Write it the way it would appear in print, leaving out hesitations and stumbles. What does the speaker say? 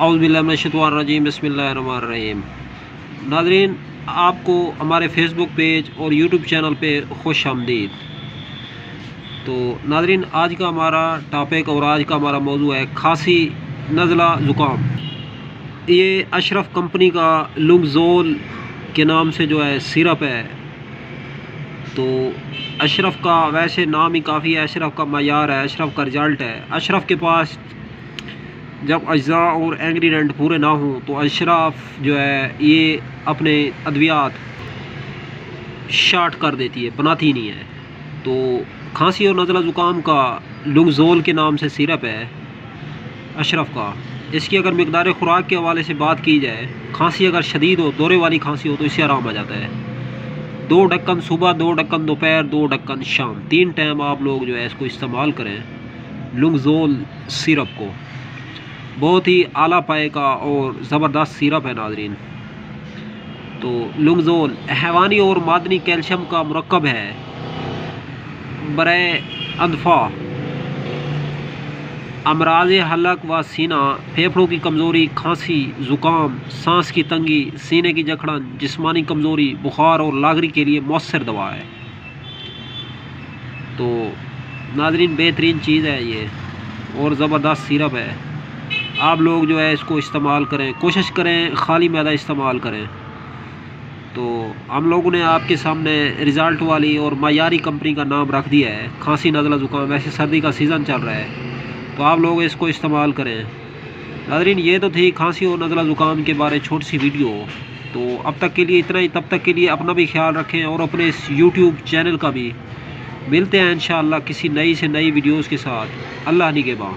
औज़ुबिल्लाहिमिनश्शैतानिर्रजीम बिस्मिल्लाहिर्रहमानिर्रहीम। नाज़रीन, आपको हमारे फ़ेसबुक पेज और यूट्यूब चैनल पे खुश आमदीद। तो नाज़रीन, आज का हमारा टॉपिक और आज का हमारा मौजू है खांसी, नज़ला, ज़ुकाम। ये अशरफ कंपनी का लुंगज़ोल के नाम से जो है सिरप है। तो अशरफ का वैसे नाम ही काफ़ी है, अशरफ का मयार है, अशरफ का रिज़ल्ट है। अशरफ के पास जब अज्जा और इंग्रेडिएंट पूरे ना हों तो अशरफ जो है ये अपने अद्वियात शार्ट कर देती है, बनाती ही नहीं है। तो खांसी और नज़ला ज़ुकाम का लुंगज़ोल के नाम से सिरप है अशरफ का। इसकी अगर मिकदार खुराक के हवाले से बात की जाए, खांसी अगर शदीद हो, दौरे वाली खांसी हो तो इससे आराम आ जाता है। 2 ढक्कन सुबह, 2 ढक्कन दोपहर, 2 ढक्कन शाम, 3 टाइम आप लोग जो है इसको इस्तेमाल करें लुंगज़ोल सिरप को। बहुत ही आला पाए का और ज़बरदस्त सिरप है नाज़रीन। तो लुंगज़ोल हैवानी और मादनी कैल्शियम का मुरक्कब है। बरे अदफ़ा अमराज़ हलक व सीना, फेफड़ों की कमज़ोरी, खांसी, ज़ुकाम, सांस की तंगी, सीने की जकड़न, जिस्मानी कमज़ोरी, बुखार और लागरी के लिए मौसर दवा है। तो नाज़रीन, बेहतरीन चीज़ है ये और ज़बरदस्त सिरप है। आप लोग जो है इसको इस्तेमाल करें, कोशिश करें खाली मैदा इस्तेमाल करें। तो हम लोगों ने आपके सामने रिज़ल्ट वाली और मयारी कंपनी का नाम रख दिया है, खांसी, नज़ला, ज़ुकाम। वैसे सर्दी का सीज़न चल रहा है तो आप लोग इसको इस्तेमाल करें। नाज़रीन, ये तो थी खांसी और नज़ला ज़ुकाम के बारे छोटी सी वीडियो। तो अब तक के लिए इतना ही। तब तक के लिए अपना भी ख्याल रखें और अपने इस यूट्यूब चैनल का भी। मिलते हैं इंशाअल्लाह किसी नई से नई वीडियोज़ के साथ। अल्लाह निगहबान।